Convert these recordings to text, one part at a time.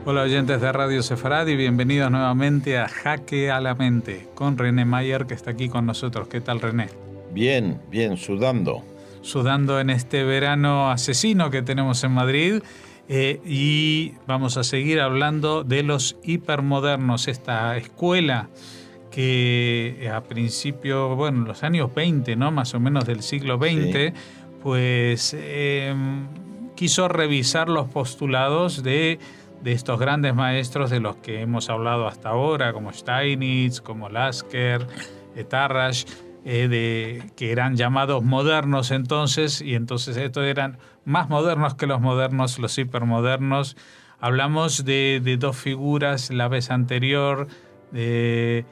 Hola oyentes de Radio Sefarad y bienvenidos nuevamente a Jaque a la Mente con René Mayer, que está aquí con nosotros. ¿Qué tal, René? Bien, sudando. Sudando en este verano asesino que tenemos en Madrid, y vamos a seguir hablando de los hipermodernos, esta escuela que a principio, bueno, los años 20, ¿no? Más o menos del siglo XX, sí. Pues quiso revisar los postulados de estos grandes maestros de los que hemos hablado hasta ahora, como Steinitz, como Lasker, Tarrasch, que eran llamados modernos entonces, y entonces estos eran más modernos que los modernos, los hipermodernos. Hablamos de dos figuras la vez anterior, de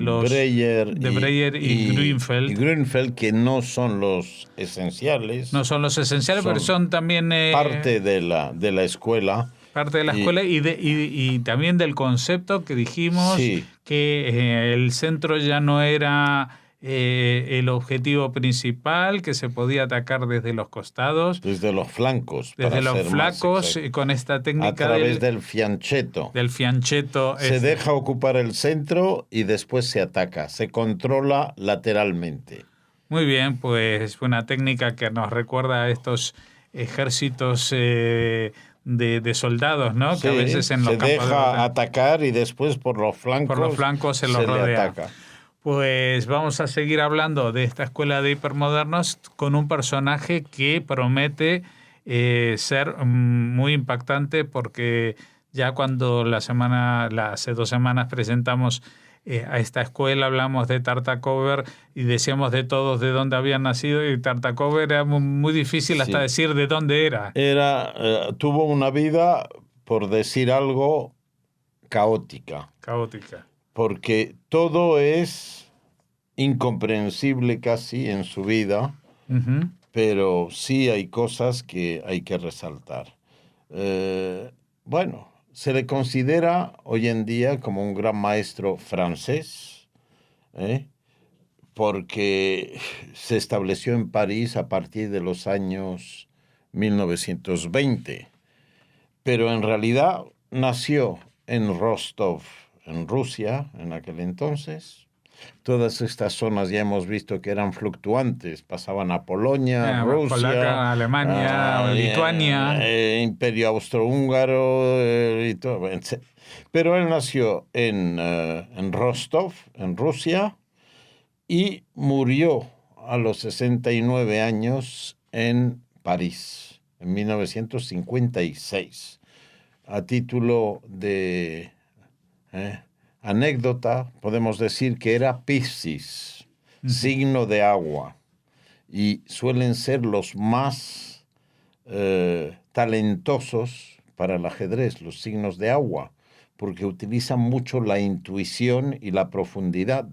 los Breyer y Grünfeld. Y Grünfeld, que no son los esenciales. No son los esenciales, pero son también parte de la escuela. Parte de la escuela y también del concepto que dijimos, sí, que el centro ya no era el objetivo principal, que se podía atacar desde los costados. Desde los flancos. Desde los flancos, con esta técnica. A través del fianchetto. Del fianchetto. Se deja ocupar el centro y después se ataca, se controla lateralmente. Muy bien, pues una técnica que nos recuerda a estos ejércitos de soldados, ¿no? Sí, que a veces en los se deja atacar y después por los flancos se los rodea. Le ataca. Pues vamos a seguir hablando de esta escuela de hipermodernos con un personaje que promete ser muy impactante, porque ya cuando hace 2 semanas presentamos a esta escuela, hablamos de Tartakover y decíamos de todos de dónde habían nacido, y Tartakover era muy difícil hasta decir de dónde era. Tuvo una vida, por decir algo, caótica. Porque todo es incomprensible casi en su vida, uh-huh, pero sí hay cosas que hay que resaltar. Se le considera hoy en día como un gran maestro francés, porque se estableció en París a partir de los años 1920, pero en realidad nació en Rostov, en Rusia, en aquel entonces. Todas estas zonas ya hhemos visto que eran fluctuantes, pasaban a Polonia, Rusia, Polaca, Alemania, Lituania, Imperio Austrohúngaro, y todo. Pero él nació en Rostov, en Rusia, y murió a los 69 años en París, en 1956. A título de anécdota, podemos decir que era Piscis, uh-huh, signo de agua, y suelen ser los más talentosos para el ajedrez, los signos de agua, porque utilizan mucho la intuición y la profundidad.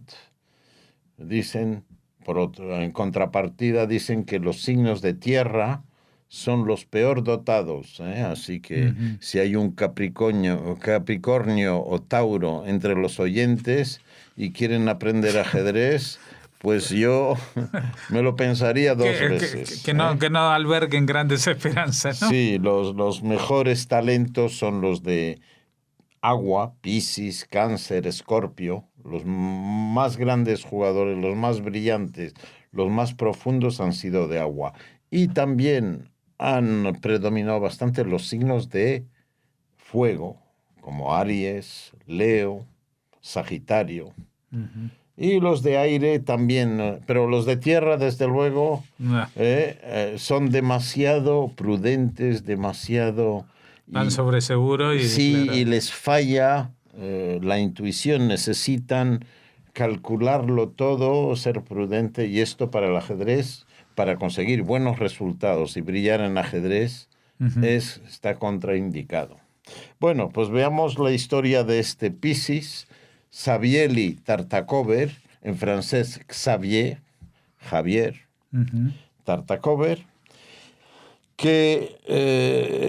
Dicen, en contrapartida, dicen que los signos de tierra son los peor dotados, así que uh-huh, si hay un Capricornio o Tauro entre los oyentes y quieren aprender ajedrez, pues yo me lo pensaría dos veces. Que no alberguen grandes esperanzas, ¿no? Sí, los mejores talentos son los de agua, Piscis, Cáncer, Escorpio. Los más grandes jugadores, los más brillantes, los más profundos han sido de agua. Y también han predominado bastante los signos de fuego, como Aries, Leo, Sagitario. Uh-huh. Y los de aire también, pero los de tierra, desde luego, son demasiado prudentes, demasiado... Van sobre seguro. Y les falla la intuición, necesitan calcularlo todo, ser prudente, y esto para el ajedrez, para conseguir buenos resultados y brillar en ajedrez, uh-huh, está contraindicado. Bueno, pues veamos la historia de este Piscis, Savielly Tartakover, en francés Javier, uh-huh, Tartakover, que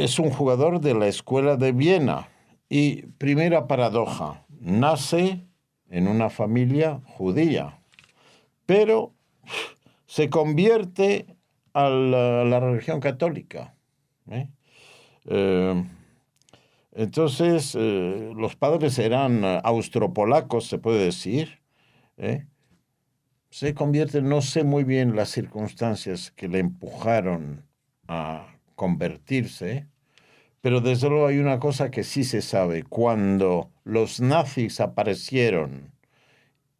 es un jugador de la escuela de Viena. Y primera paradoja, nace en una familia judía, pero se convierte a la religión católica. Entonces, los padres eran austropolacos, se puede decir. ¿Eh? Se convierte, no sé muy bien las circunstancias que le empujaron a convertirse, pero desde luego hay una cosa que sí se sabe. Cuando los nazis aparecieron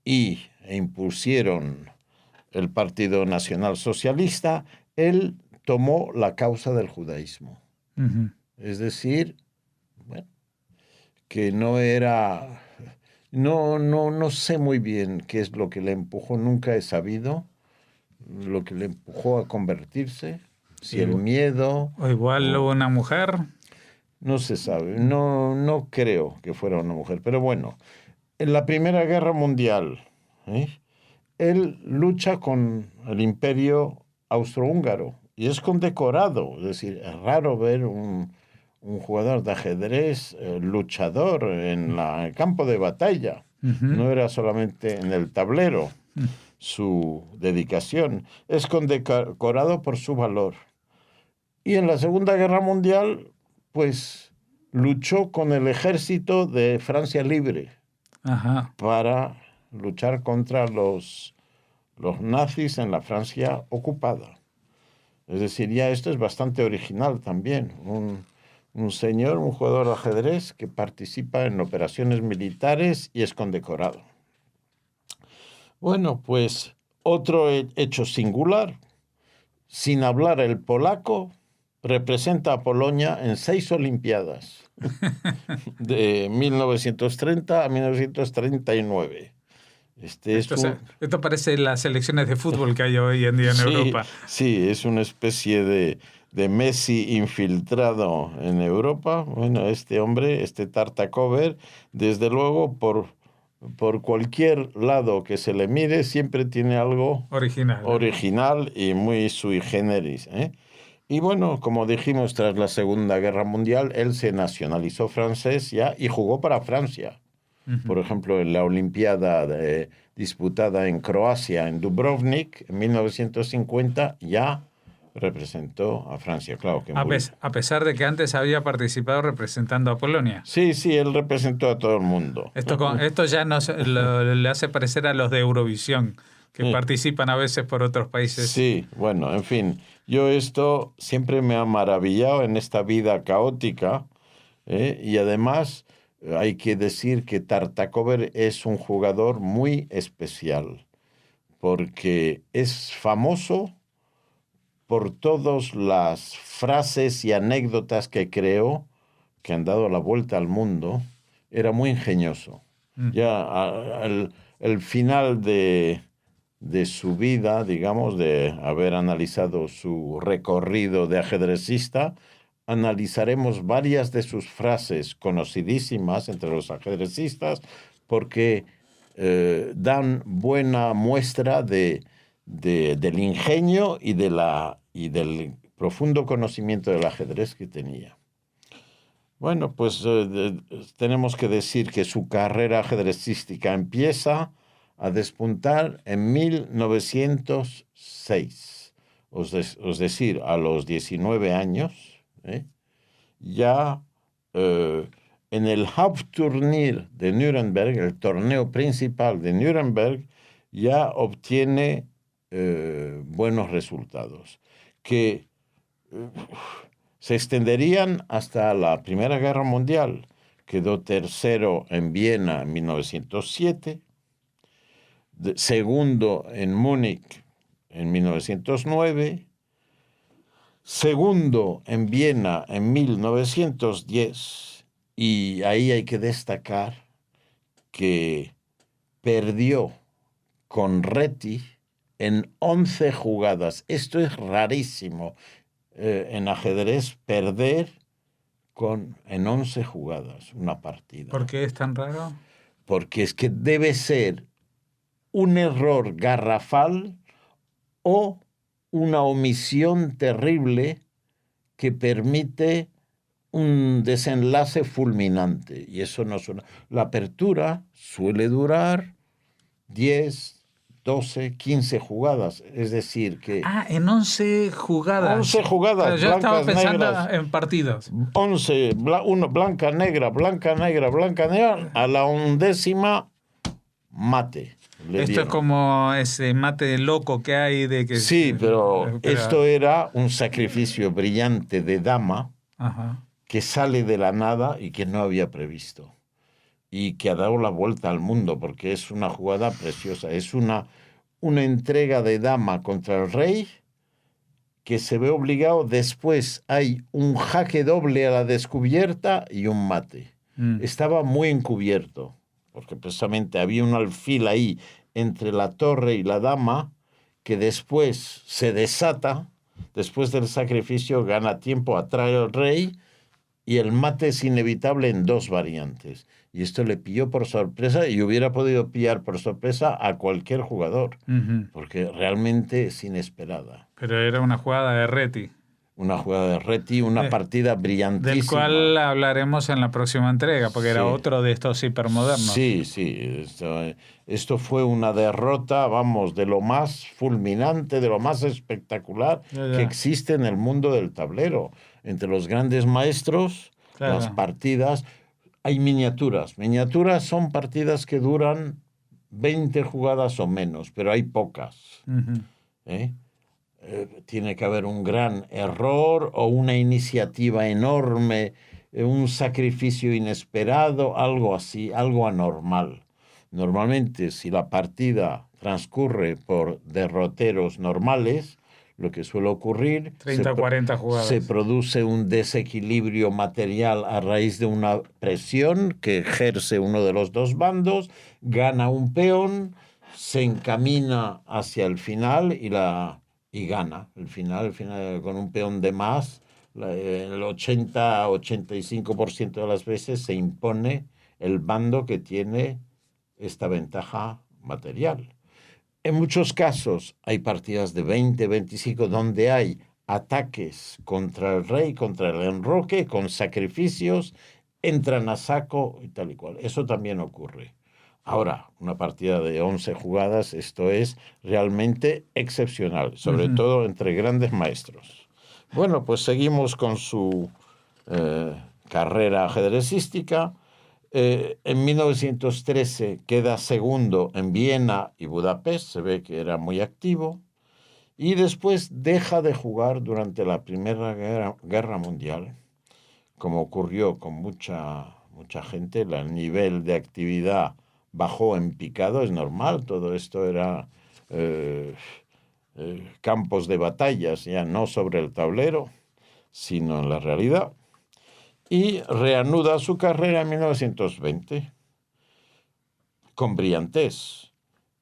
e impusieron el Partido Nacional Socialista, él tomó la causa del judaísmo. Ujú. Es decir, bueno, que no era... No sé muy bien qué es lo que le empujó, nunca he sabido lo que le empujó a convertirse, si el miedo O igual o una mujer. no se sabe, no creo que fuera una mujer, pero bueno, en la Primera Guerra Mundial, ¿eh? Él lucha con el Imperio Austrohúngaro y es condecorado, es decir, es raro ver un jugador de ajedrez luchador en el campo de batalla, Ujú. no era solamente en el tablero su dedicación, es condecorado por su valor. Y en la Segunda Guerra Mundial, pues luchó con el ejército de Francia Libre Ajá. para luchar contra los nazis en la Francia ocupada. Es decir, ya esto es bastante original también. Un señor, un jugador de ajedrez que participa en operaciones militares y es condecorado. Bueno, pues otro hecho singular. Sin hablar el polaco, representa a Polonia en 6 Olimpiadas, de 1930 a 1939. Este es un, Esto parece las selecciones de fútbol que hay hoy en día en sí, Europa. sí, es una especie de Messi infiltrado en Europa. Bueno, este hombre, este Tartakover, desde luego, por cualquier lado que se le mire, siempre tiene algo Original. original y muy sui generis, ¿eh? Y bueno, como dijimos, tras la Segunda Guerra Mundial, él se nacionalizó francés ya y jugó para Francia. Por Ujú. ejemplo, en la Olimpiada disputada en Croacia, en Dubrovnik, en 1950, ya representó a Francia. Claro que muy... A pesar de que antes había participado representando a Polonia. Sí, sí, él representó a todo el mundo. Esto ya le hace parecer a los de Eurovisión, que participan a veces por otros países. Sí, bueno, en fin, yo esto siempre me ha maravillado en esta vida caótica, ¿eh? Y además hay que decir que Tartakover es un jugador muy especial, porque es famoso por todas las frases y anécdotas que creó, que han dado la vuelta al mundo. Era muy ingenioso. Ujú. Ya el final de su vida, digamos, de haber analizado su recorrido de ajedrecista, analizaremos varias de sus frases conocidísimas entre los ajedrecistas porque dan buena muestra del ingenio y del profundo conocimiento del ajedrez que tenía. Bueno, pues tenemos que decir que su carrera ajedrecística empieza a despuntar en 1906. Es decir, a los 19 años, ¿eh? Ya en el Hauptturnier de Nuremberg, el torneo principal de Nuremberg, ya obtiene buenos resultados, que se extenderían hasta la Primera Guerra Mundial. Quedó tercero en Viena en 1907, segundo en Múnich en 1909, segundo en Viena en 1910, y ahí hay que destacar que perdió con Reti en 11 jugadas. Esto es rarísimo en ajedrez, perder en 11 jugadas una partida. ¿Por qué es tan raro? Porque es que debe ser un error garrafal o una omisión terrible que permite un desenlace fulminante. Y eso no suena. La apertura suele durar 10, 12, 15 jugadas. Es decir, que... En 11 jugadas. 11 jugadas. Claro, yo estaba blancas, pensando negras, en partidos. 11, blanca, negra, blanca, negra, blanca, negra. A la 11ª, mate. Esto dieron. es como ese mate loco que hay de que... Sí, pero esto era un sacrificio brillante de dama. Ajá. Que sale de la nada y que no había previsto. Y que ha dado la vuelta al mundo, porque es una jugada preciosa. Es una entrega de dama contra el rey que se ve obligado. Después hay un jaque doble a la descubierta y un mate. Estaba muy encubierto, porque precisamente había un alfil ahí entre la torre y la dama que después se desata. Después del sacrificio gana tiempo, atrae al rey y el mate es inevitable en 2 variantes. Y esto le pilló por sorpresa y hubiera podido pillar por sorpresa a cualquier jugador, porque realmente es inesperada. Pero era una jugada de Reti. Una jugada de Reti, una partida brillantísima. Del cual hablaremos en la próxima entrega, porque era otro de estos hipermodernos. Sí. Esto fue una derrota, vamos, de lo más fulminante, de lo más espectacular que existe en el mundo del tablero. Entre los grandes maestros, las partidas... Hay miniaturas. Miniaturas son partidas que duran 20 jugadas o menos, pero hay pocas. Tiene que haber un gran error o una iniciativa enorme, un sacrificio inesperado, algo así, algo anormal. Normalmente, si la partida transcurre por derroteros normales, lo que suele ocurrir, 30 o 40 jugadas. Se produce un desequilibrio material a raíz de una presión que ejerce uno de los dos bandos, gana un peón, se encamina hacia el final y gana. El final con un peón de más, el 80-85% de las veces se impone el bando que tiene esta ventaja material. En muchos casos hay partidas de 20, 25 donde hay ataques contra el rey, contra el enroque, con sacrificios, entran a saco y tal y cual. Eso también ocurre. Ahora, una partida de 11 jugadas, esto es realmente excepcional, sobre todo entre grandes maestros. Bueno, pues seguimos con su carrera ajedrecística. En 1913 queda segundo en Viena y Budapest, se ve que era muy activo, y después deja de jugar durante la Primera Guerra Mundial, como ocurrió con mucha gente. El nivel de actividad bajó en picado, es normal, todo esto era campos de batallas, ya no sobre el tablero, sino en la realidad. Y reanuda su carrera en 1920 con brillantez,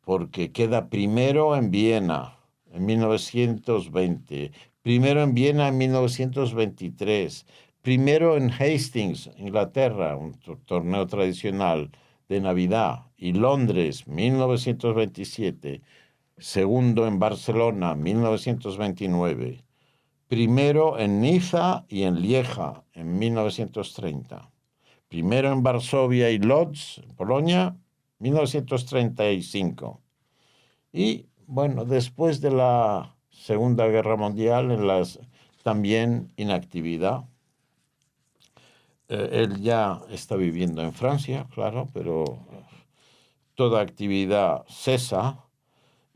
porque queda primero en Viena en 1920, primero en Viena en 1923, primero en Hastings, Inglaterra, un torneo tradicional de Navidad, y Londres, 1927, segundo en Barcelona, 1929, primero en Niza y en Lieja, en 1930. Primero en Varsovia y Lodz, Polonia, 1935. Y, bueno, después de la Segunda Guerra Mundial, también inactividad. Él ya está viviendo en Francia, claro, pero toda actividad cesa.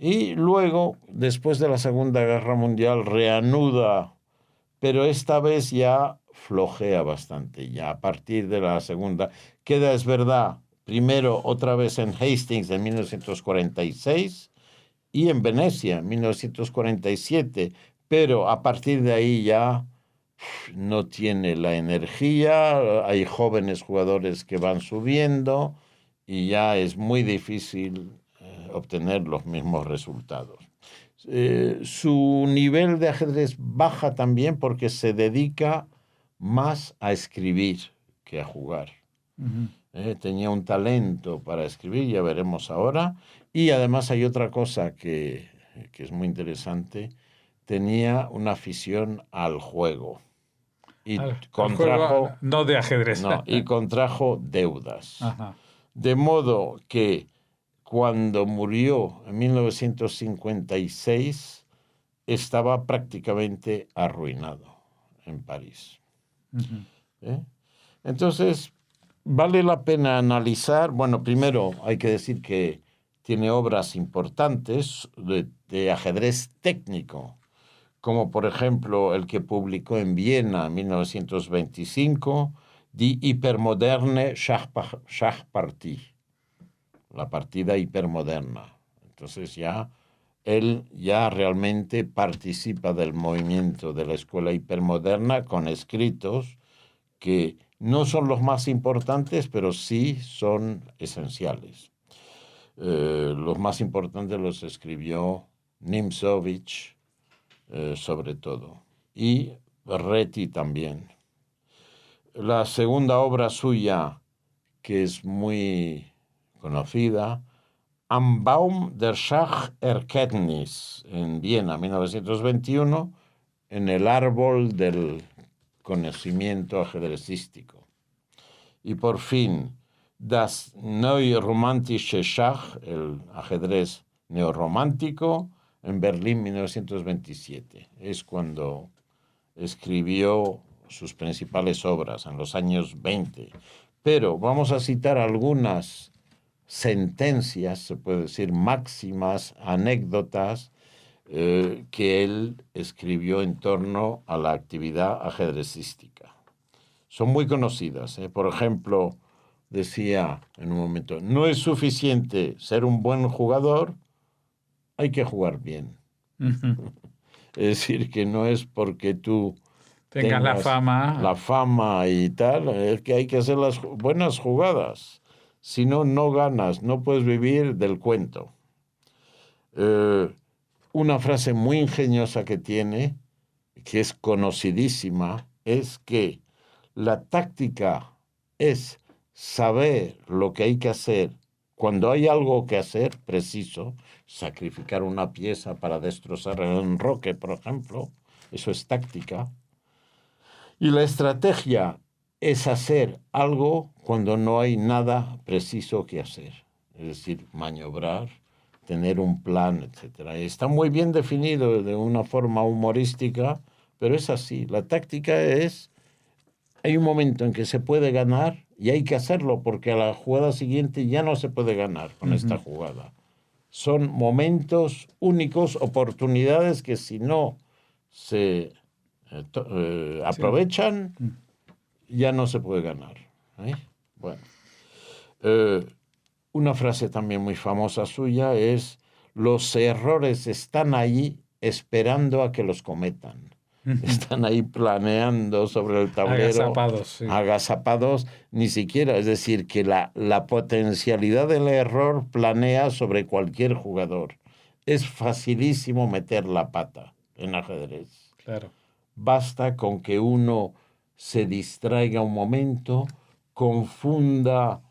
Y luego, después de la Segunda Guerra Mundial, reanuda, pero esta vez ya flojea bastante. Ya a partir de la segunda, queda, es verdad, primero otra vez en Hastings en 1946 y en Venecia en 1947, pero a partir de ahí ya no tiene la energía, hay jóvenes jugadores que van subiendo y ya es muy difícil obtener los mismos resultados. Su nivel de ajedrez baja también porque se dedica más a escribir que a jugar. Tenía un talento para escribir, ya veremos ahora. Y además hay otra cosa que es muy interesante. Tenía una afición al juego. Y juego, no de ajedrez. No, y contrajo deudas. De modo que cuando murió en 1956, estaba prácticamente arruinado en París. Ujú. Entonces, vale la pena analizar. Bueno, primero hay que decir que tiene obras importantes de ajedrez técnico, como por ejemplo el que publicó en Viena en 1925, Die Hypermoderne Schachpartie, la partida hipermoderna. Entonces él ya realmente participa del movimiento de la escuela hipermoderna con escritos que no son los más importantes, pero sí son esenciales. Los más importantes los escribió Nimzowitsch, sobre todo, y Reti también. La segunda obra suya, que es muy conocida, Am Baum der Schacherkenntnis, en Viena, 1921, en el árbol del conocimiento ajedrecístico. Y por fin, Das Neuromantische Schach, el ajedrez neorromántico, en Berlín, 1927. Es cuando escribió sus principales obras, en los años 20. Pero vamos a citar algunas sentencias, se puede decir máximas, anécdotas, que él escribió en torno a la actividad ajedrecística. Son muy conocidas. Por ejemplo, decía en un momento, no es suficiente ser un buen jugador, hay que jugar bien. Ujú. Es decir, que no es porque tú Tengas la tengas fama. la fama y tal, es que hay que hacer las buenas jugadas. Si no, no ganas, no puedes vivir del cuento. Una frase muy ingeniosa que tiene, que es conocidísima, es que la táctica es saber lo que hay que hacer cuando hay algo que hacer preciso, sacrificar una pieza para destrozar el enroque, por ejemplo, eso es táctica. Y la estrategia es hacer algo cuando no hay nada preciso que hacer, es decir, maniobrar, tener un plan, etc. Está muy bien definido de una forma humorística, pero es así. La táctica es, hay un momento en que se puede ganar y hay que hacerlo porque a la jugada siguiente ya no se puede ganar con esta jugada. Son momentos únicos, oportunidades que si no se aprovechan, ya no se puede ganar. Bueno, una frase también muy famosa suya es: los errores están ahí esperando a que los cometan. Están ahí planeando sobre el tablero, Agazapados, sí. agazapados, ni siquiera, es decir, que la potencialidad del error planea sobre cualquier jugador. Es facilísimo meter la pata en ajedrez. Claro. Basta con que uno se distraiga un momento, confunda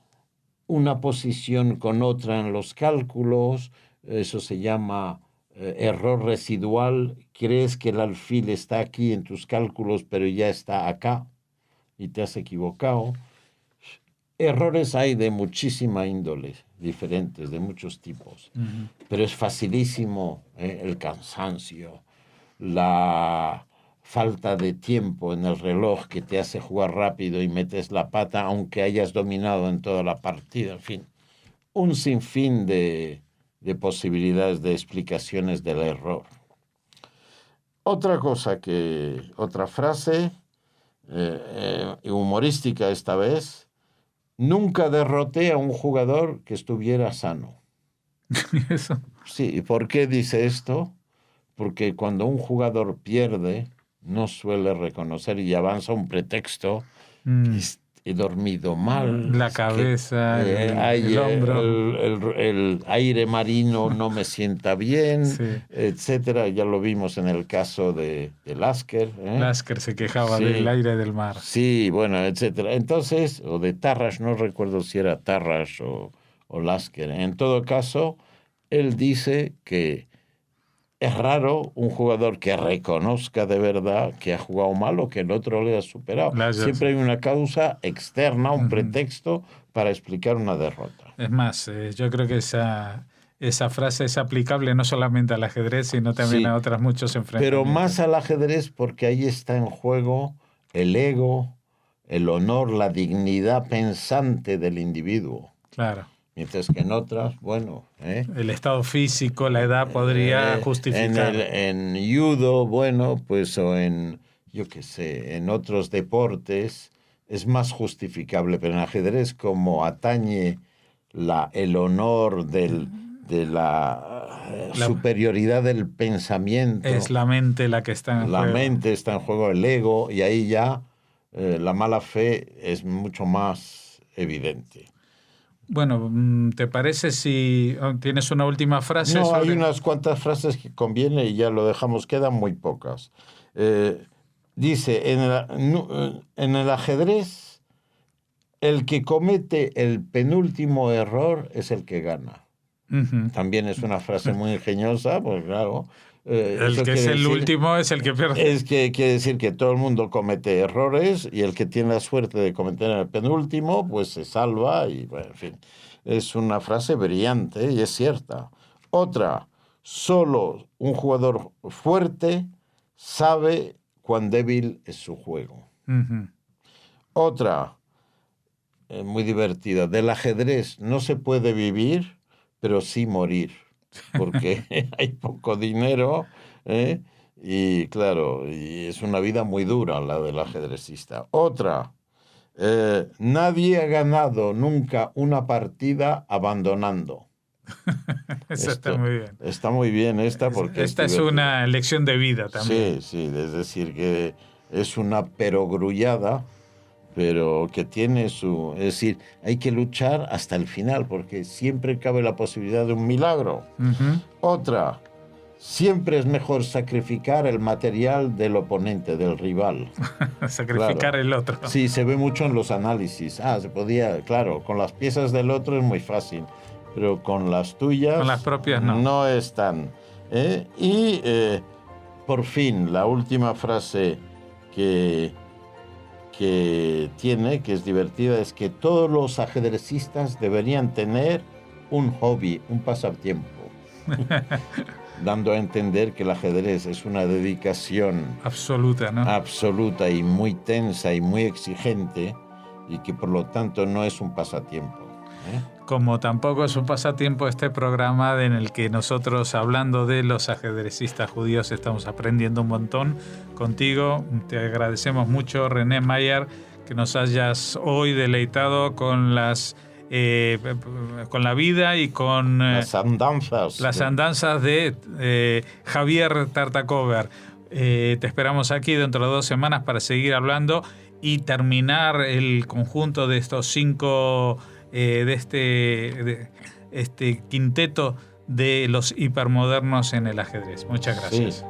una posición con otra en los cálculos, eso se llama error residual. Crees que el alfil está aquí en tus cálculos, pero ya está acá y te has equivocado. Errores hay de muchísima índole, diferentes, de muchos tipos, pero es facilísimo el cansancio, la falta de tiempo en el reloj que te hace jugar rápido y metes la pata aunque hayas dominado en toda la partida, en fin, un sinfín de posibilidades de explicaciones del error. Otra frase humorística esta vez: nunca derroté a un jugador que estuviera sano. Eso. Sí, ¿y por qué dice esto? Porque cuando un jugador pierde, no suele reconocer y avanza un pretexto. He dormido mal. La cabeza, el hombro. El aire marino no me sienta bien, Sí. etcétera. Ya lo vimos en el caso de Lasker. Lasker se quejaba Sí. del aire del mar. Sí, bueno, etcétera. Entonces, o de Tarrasch, no recuerdo si era Tarrasch o Lasker. En todo caso, él dice que es raro un jugador que reconozca de verdad que ha jugado mal o que el otro le ha superado. Siempre hay una causa externa, un pretexto para explicar una derrota. Es más, yo creo que esa frase es aplicable no solamente al ajedrez, sino también a otros muchos enfrentamientos. Pero más al ajedrez, porque ahí está en juego el ego, el honor, la dignidad pensante del individuo. Claro. Mientras que en otras, bueno... El estado físico, la edad podría justificar. En judo, bueno, pues o en, yo qué sé, en otros deportes es más justificable, pero en ajedrez como atañe el honor de la superioridad del pensamiento. Es la mente la que está en juego. La mente está en juego, el ego, y ahí ya la mala fe es mucho más evidente. Bueno, ¿te parece si tienes una última frase? No, hay unas cuantas frases que conviene y ya lo dejamos, quedan muy pocas. Dice, en el ajedrez, el que comete el penúltimo error es el que gana. Uh-huh. También es una frase muy ingeniosa, pues claro. El que es el último es el que pierde. Es que quiere decir que todo el mundo comete errores y el que tiene la suerte de cometer el penúltimo, pues se salva y, bueno, en fin. Es una frase brillante y es cierta. Otra, solo un jugador fuerte sabe cuán débil es su juego. Uh-huh. Otra, muy divertida, del ajedrez no se puede vivir, pero sí morir. Porque hay poco dinero, y claro, y es una vida muy dura la del ajedrecista. Otra, nadie ha ganado nunca una partida abandonando. Eso está muy bien. Está muy bien esta porque... Esta es una lección de vida también. Sí, es decir, que es una perogrullada, pero que tiene su... Es decir, hay que luchar hasta el final, porque siempre cabe la posibilidad de un milagro. Uh-huh. Otra, siempre es mejor sacrificar el material del oponente, del rival. Sacrificar el otro. Sí, se ve mucho en los análisis. Se podía, claro, con las piezas del otro es muy fácil, pero con las tuyas... Con las propias no. No es tan... Y, por fin, la última frase que tiene, que es divertida, es que todos los ajedrecistas deberían tener un hobby, un pasatiempo. Dando a entender que el ajedrez es una dedicación absoluta, ¿no? Absoluta y muy tensa y muy exigente, y que por lo tanto no es un pasatiempo. Como tampoco es un pasatiempo este programa en el que nosotros, hablando de los ajedrecistas judíos, estamos aprendiendo un montón contigo. Te agradecemos mucho, René Mayer, que nos hayas hoy deleitado con con la vida y con las andanzas. Las andanzas de Javier Tartacover. Te esperamos aquí dentro de 2 semanas para seguir hablando y terminar el conjunto de estos 5... de este quinteto de los hipermodernos en el ajedrez. Muchas gracias. Sí.